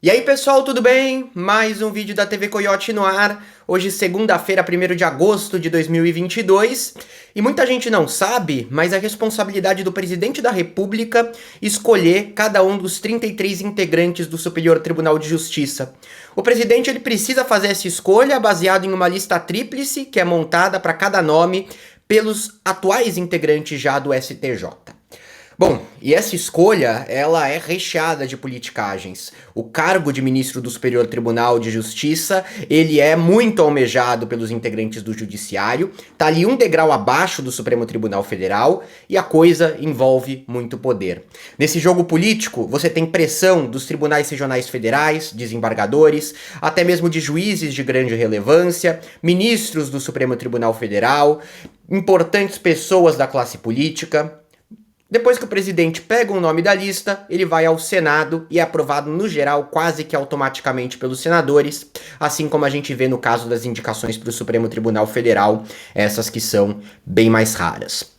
E aí pessoal, tudo bem? Mais um vídeo da TV Coiote no ar. Hoje segunda-feira, 1º de agosto de 2022. E muita gente não sabe, mas é responsabilidade do presidente da República escolher cada um dos 33 integrantes do Superior Tribunal de Justiça. O presidente ele precisa fazer essa escolha baseado em uma lista tríplice que é montada para cada nome pelos atuais integrantes já do STJ. Bom, e essa escolha, ela é recheada de politicagens. O cargo de ministro do Superior Tribunal de Justiça, ele é muito almejado pelos integrantes do Judiciário, tá ali um degrau abaixo do Supremo Tribunal Federal, e a coisa envolve muito poder. Nesse jogo político, você tem pressão dos tribunais regionais federais, desembargadores, até mesmo de juízes de grande relevância, ministros do Supremo Tribunal Federal, importantes pessoas da classe política. Depois que o presidente pega o nome da lista, ele vai ao Senado e é aprovado no geral quase que automaticamente pelos senadores, assim como a gente vê no caso das indicações para o Supremo Tribunal Federal, essas que são bem mais raras.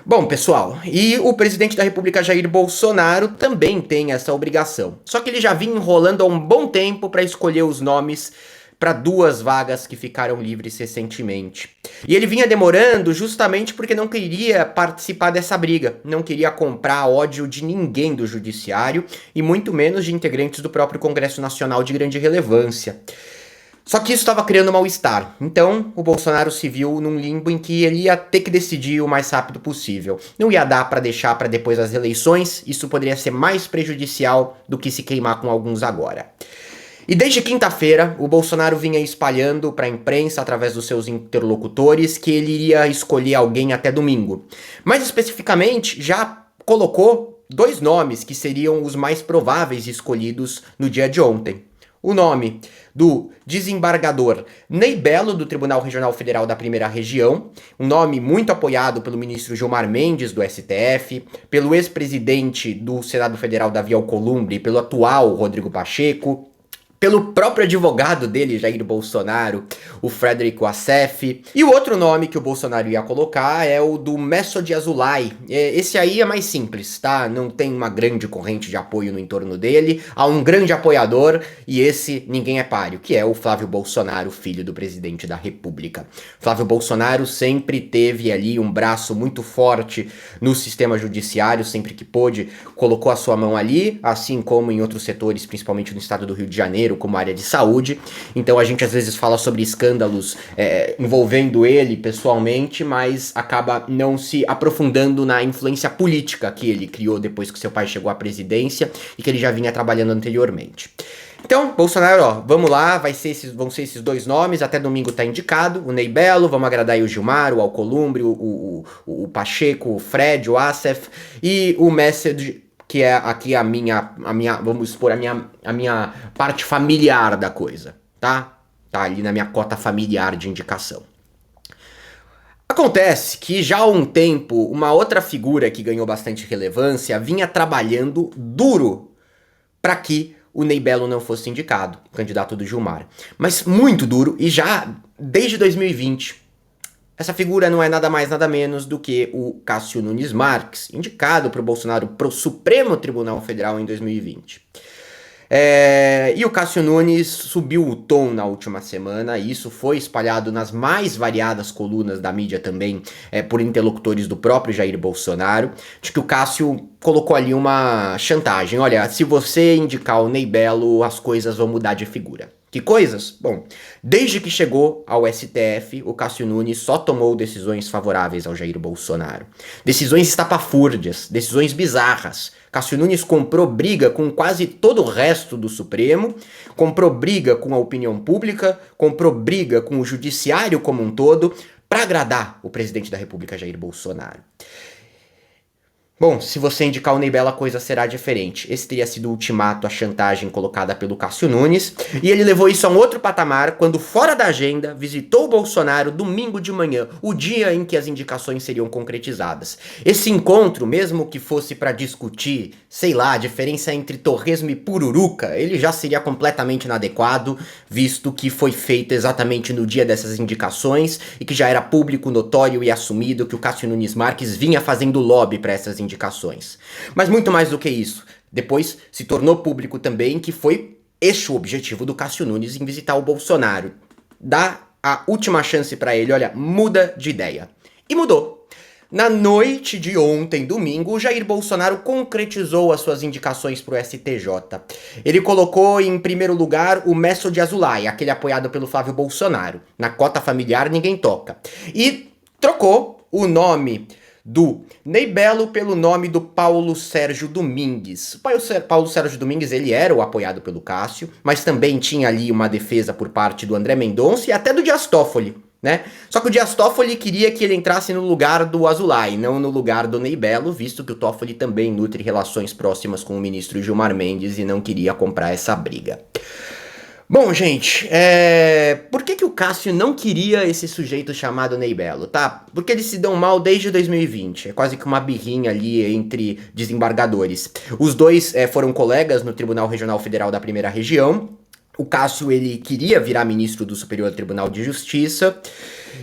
Bom, pessoal, e o presidente da República Jair Bolsonaro também tem essa obrigação. Só que ele já vinha enrolando há um bom tempo para escolher os nomes para 2 vagas que ficaram livres recentemente. E ele vinha demorando justamente porque não queria participar dessa briga, não queria comprar ódio de ninguém do judiciário e muito menos de integrantes do próprio Congresso Nacional de grande relevância. Só que isso estava criando mal-estar, então o Bolsonaro se viu num limbo em que ele ia ter que decidir o mais rápido possível. Não ia dar para deixar para depois das eleições, isso poderia ser mais prejudicial do que se queimar com alguns agora. E desde quinta-feira, o Bolsonaro vinha espalhando para a imprensa, através dos seus interlocutores, que ele iria escolher alguém até domingo. Mais especificamente, já colocou 2 nomes que seriam os mais prováveis escolhidos no dia de ontem. O nome do desembargador Ney Bello, do Tribunal Regional Federal da Primeira Região, um nome muito apoiado pelo ministro Gilmar Mendes, do STF, pelo ex-presidente do Senado Federal, Davi Alcolumbre, e pelo atual Rodrigo Pacheco, pelo próprio advogado dele, Jair Bolsonaro, o Frederico Assef. E o outro nome que o Bolsonaro ia colocar é o do Messoudi Azulay. Esse aí é mais simples, tá? Não tem uma grande corrente de apoio no entorno dele. Há um grande apoiador, e esse ninguém é páreo, que é o Flávio Bolsonaro, filho do presidente da República. Flávio Bolsonaro sempre teve ali um braço muito forte no sistema judiciário, sempre que pôde, colocou a sua mão ali, assim como em outros setores, principalmente no estado do Rio de Janeiro, como a área de saúde. Então a gente às vezes fala sobre escândalos envolvendo ele pessoalmente, mas acaba não se aprofundando na influência política que ele criou depois que seu pai chegou à presidência e que ele já vinha trabalhando anteriormente. Então, Bolsonaro, ó, vamos lá, vão ser esses 2 nomes, até domingo tá indicado, o Ney Bello, vamos agradar aí o Gilmar, o Alcolumbre, o Pacheco, o Fred, o Assef e o Messoudi, que é aqui a minha, vamos expor a minha parte familiar da coisa, tá? Tá ali na minha cota familiar de indicação. Acontece que já há um tempo, uma outra figura que ganhou bastante relevância vinha trabalhando duro para que o Ney Bello não fosse indicado, o candidato do Gilmar. Mas muito duro, e já desde 2020. Essa figura não é nada mais, nada menos do que o Cássio Nunes Marques, indicado por Bolsonaro para o Supremo Tribunal Federal em 2020. E o Cássio Nunes subiu o tom na última semana, e isso foi espalhado nas mais variadas colunas da mídia também, por interlocutores do próprio Jair Bolsonaro, de que o Cássio colocou ali uma chantagem. Olha, se você indicar o Ney Bello, as coisas vão mudar de figura. Que coisas? Bom, desde que chegou ao STF, o Cássio Nunes só tomou decisões favoráveis ao Jair Bolsonaro. Decisões estapafúrdias, decisões bizarras. Cássio Nunes comprou briga com quase todo o resto do Supremo, comprou briga com a opinião pública, comprou briga com o judiciário como um todo, para agradar o presidente da República, Jair Bolsonaro. Bom, se você indicar o Ney Bello, a coisa será diferente. Esse teria sido o ultimato, a chantagem colocada pelo Cássio Nunes, e ele levou isso a um outro patamar quando, fora da agenda, visitou o Bolsonaro domingo de manhã, o dia em que as indicações seriam concretizadas. Esse encontro, mesmo que fosse para discutir, sei lá, a diferença entre torresmo e pururuca, ele já seria completamente inadequado, visto que foi feito exatamente no dia dessas indicações e que já era público, notório e assumido que o Cássio Nunes Marques vinha fazendo lobby para essas indicações. Mas muito mais do que isso. Depois se tornou público também que foi este é o objetivo do Cássio Nunes em visitar o Bolsonaro. Dá a última chance pra ele, olha, muda de ideia. E mudou. Na noite de ontem, domingo, o Jair Bolsonaro concretizou as suas indicações para o STJ. Ele colocou em primeiro lugar o Messo de Azulay, aquele apoiado pelo Flávio Bolsonaro. Na cota familiar ninguém toca. E trocou o nome do Ney Belo pelo nome do Paulo Sérgio Domingues. O Paulo Sérgio Domingues, ele era o apoiado pelo Cássio, mas também tinha ali uma defesa por parte do André Mendonça e até do Dias Toffoli, né? Só que o Dias Toffoli queria que ele entrasse no lugar do Azulay, não no lugar do Ney Belo, visto que o Toffoli também nutre relações próximas com o ministro Gilmar Mendes e não queria comprar essa briga. Bom, gente, por que o Cássio não queria esse sujeito chamado Ney Belo, tá? Porque eles se dão mal desde 2020, é quase que uma birrinha ali entre desembargadores. Os dois foram colegas no Tribunal Regional Federal da Primeira Região. O Cássio, ele queria virar ministro do Superior Tribunal de Justiça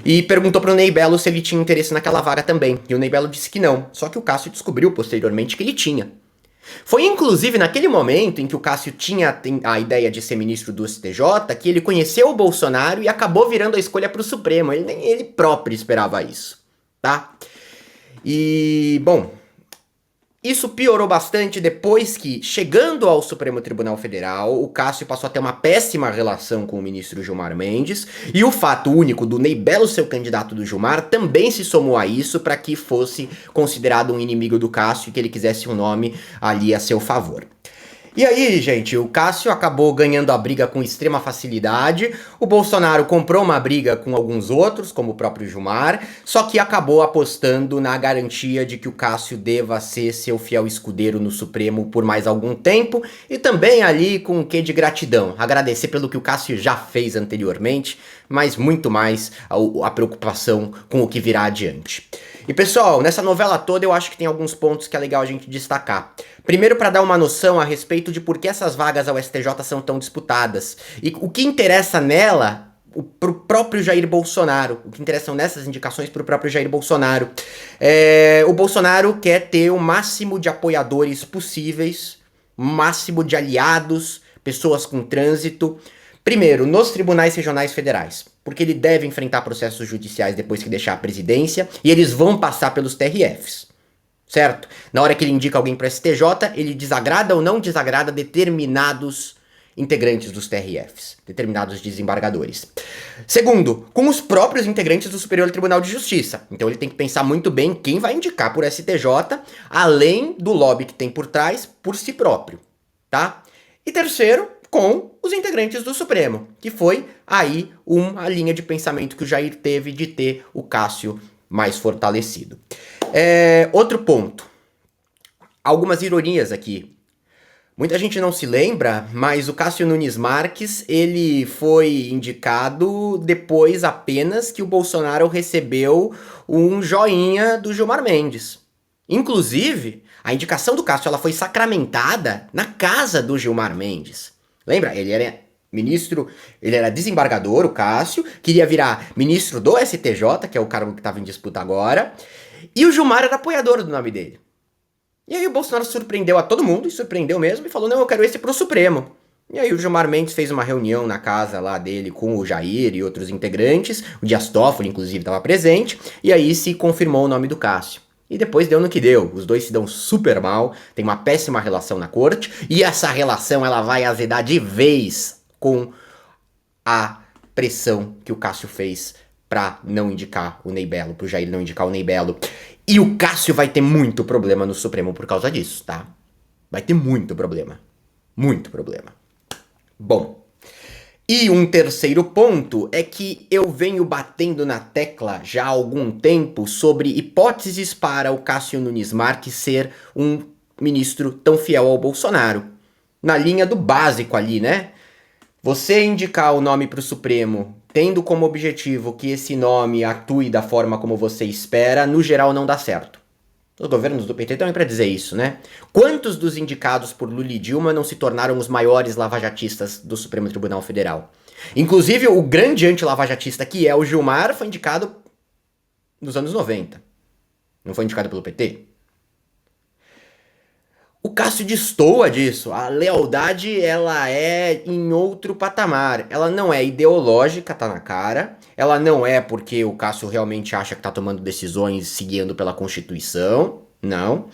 e perguntou pro Ney Belo se ele tinha interesse naquela vaga também. E o Ney Belo disse que não, só que o Cássio descobriu posteriormente que ele tinha. Foi inclusive naquele momento em que o Cássio tinha a ideia de ser ministro do STJ que ele conheceu o Bolsonaro e acabou virando a escolha pro Supremo. Nem ele próprio esperava isso, tá? E, bom, isso piorou bastante depois que, chegando ao Supremo Tribunal Federal, o Cássio passou a ter uma péssima relação com o ministro Gilmar Mendes, e o fato único do Ney Belo ser o candidato do Gilmar também se somou a isso para que fosse considerado um inimigo do Cássio e que ele quisesse um nome ali a seu favor. E aí, gente, o Cássio acabou ganhando a briga com extrema facilidade, o Bolsonaro comprou uma briga com alguns outros, como o próprio Gilmar, só que acabou apostando na garantia de que o Cássio deva ser seu fiel escudeiro no Supremo por mais algum tempo, e também ali com um quê de gratidão, agradecer pelo que o Cássio já fez anteriormente, mas muito mais a preocupação com o que virá adiante. E pessoal, nessa novela toda eu acho que tem alguns pontos que é legal a gente destacar. Primeiro, para dar uma noção a respeito de por que essas vagas ao STJ são tão disputadas. E o que interessa nela pro próprio Jair Bolsonaro. O que interessam nessas indicações pro próprio Jair Bolsonaro. O Bolsonaro quer ter o máximo de apoiadores possíveis, o máximo de aliados, pessoas com trânsito. Primeiro, nos tribunais regionais federais, porque ele deve enfrentar processos judiciais depois que deixar a presidência, e eles vão passar pelos TRFs, certo? Na hora que ele indica alguém para STJ, ele desagrada ou não desagrada determinados integrantes dos TRFs, determinados desembargadores. Segundo, com os próprios integrantes do Superior Tribunal de Justiça. Então ele tem que pensar muito bem quem vai indicar por STJ, além do lobby que tem por trás, por si próprio, tá? E terceiro, com os integrantes do Supremo, que foi aí uma linha de pensamento que o Jair teve de ter o Cássio mais fortalecido. Outro ponto, algumas ironias aqui. Muita gente não se lembra, mas o Cássio Nunes Marques, ele foi indicado depois apenas que o Bolsonaro recebeu um joinha do Gilmar Mendes. Inclusive, a indicação do Cássio ela foi sacramentada na casa do Gilmar Mendes. Lembra? Ele era ministro, ele era desembargador, o Cássio, queria virar ministro do STJ, que é o cargo que estava em disputa agora, e o Gilmar era apoiador do nome dele. E aí o Bolsonaro surpreendeu a todo mundo, e surpreendeu mesmo, e falou, não, eu quero esse pro Supremo. E aí o Gilmar Mendes fez uma reunião na casa lá dele com o Jair e outros integrantes, o Dias Toffoli, inclusive, estava presente, e aí se confirmou o nome do Cássio. E depois deu no que deu, os dois se dão super mal, tem uma péssima relação na corte, e essa relação ela vai azedar de vez com a pressão que o Cássio fez pra não indicar o Ney Belo, pro Jair não indicar o Ney Belo. E o Cássio vai ter muito problema no Supremo por causa disso, tá? Vai ter muito problema. Muito problema. Bom, e um terceiro ponto é que eu venho batendo na tecla já há algum tempo sobre hipóteses para o Cássio Nunes Marques ser um ministro tão fiel ao Bolsonaro. Na linha do básico ali, né? Você indicar o nome para o Supremo, tendo como objetivo que esse nome atue da forma como você espera, no geral não dá certo. Os governos do PT também para dizer isso, né? Quantos dos indicados por Lula e Dilma não se tornaram os maiores lavajatistas do Supremo Tribunal Federal? Inclusive, o grande anti-lavajatista que é o Gilmar foi indicado nos anos 90. Não foi indicado pelo PT? O Cássio destoa disso. A lealdade, ela é em outro patamar. Ela não é ideológica, tá na cara. Ela não é porque o Cássio realmente acha que tá tomando decisões seguindo pela Constituição. Não.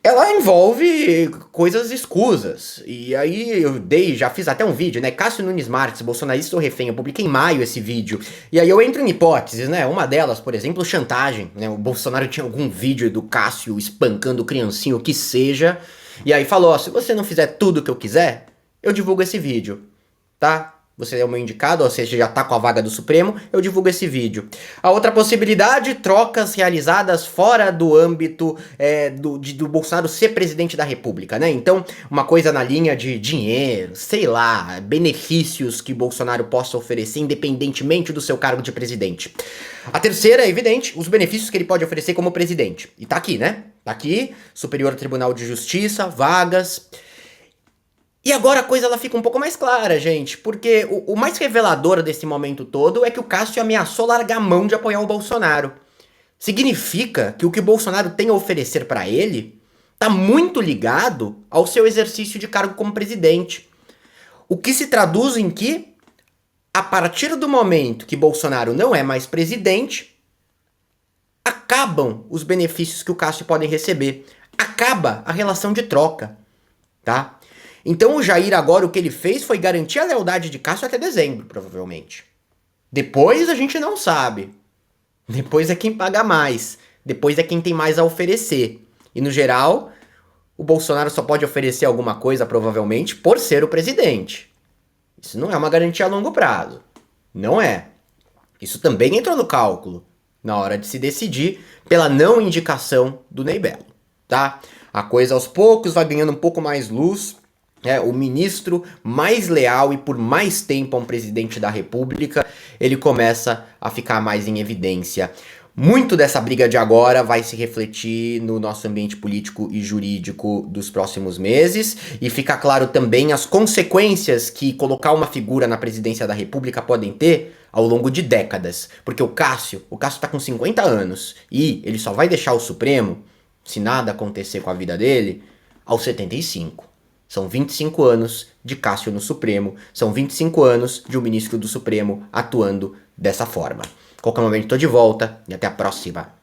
Ela envolve coisas escusas. E aí já fiz até um vídeo, né? Cássio Nunes Marques, bolsonarista ou refém. Eu publiquei em maio esse vídeo. E aí eu entro em hipóteses, né? Uma delas, por exemplo, chantagem, né? O Bolsonaro tinha algum vídeo do Cássio espancando criancinho, o que seja. E aí falou, ó, se você não fizer tudo o que eu quiser, eu divulgo esse vídeo, tá? Você é o meu indicado, ou seja, já tá com a vaga do Supremo, eu divulgo esse vídeo. A outra possibilidade, trocas realizadas fora do âmbito do Bolsonaro ser presidente da República, né? Então, uma coisa na linha de dinheiro, sei lá, benefícios que Bolsonaro possa oferecer independentemente do seu cargo de presidente. A terceira é evidente, os benefícios que ele pode oferecer como presidente. E tá aqui, né? Tá aqui, Superior Tribunal de Justiça, vagas. E agora a coisa ela fica um pouco mais clara, gente, porque o mais revelador desse momento todo é que o Cássio ameaçou largar a mão de apoiar o Bolsonaro. Significa que o que o Bolsonaro tem a oferecer para ele tá muito ligado ao seu exercício de cargo como presidente. O que se traduz em que, a partir do momento que Bolsonaro não é mais presidente, acabam os benefícios que o Cássio pode receber. Acaba a relação de troca, tá? Então o Jair agora o que ele fez foi garantir a lealdade de Cássio até dezembro, provavelmente. Depois a gente não sabe. Depois é quem paga mais. Depois é quem tem mais a oferecer. E no geral, o Bolsonaro só pode oferecer alguma coisa, provavelmente, por ser o presidente. Isso não é uma garantia a longo prazo. Não é. Isso também entrou no cálculo na hora de se decidir pela não indicação do Ney Belo, tá? A coisa aos poucos vai ganhando um pouco mais luz. O ministro mais leal e por mais tempo a um presidente da República, ele começa a ficar mais em evidência. Muito dessa briga de agora vai se refletir no nosso ambiente político e jurídico dos próximos meses, e fica claro também as consequências que colocar uma figura na presidência da República podem ter ao longo de décadas. Porque o Cássio tá com 50 anos e ele só vai deixar o Supremo, se nada acontecer com a vida dele, aos 75. São 25 anos de Cássio no Supremo, são 25 anos de um ministro do Supremo atuando dessa forma. Qualquer momento estou de volta e até a próxima.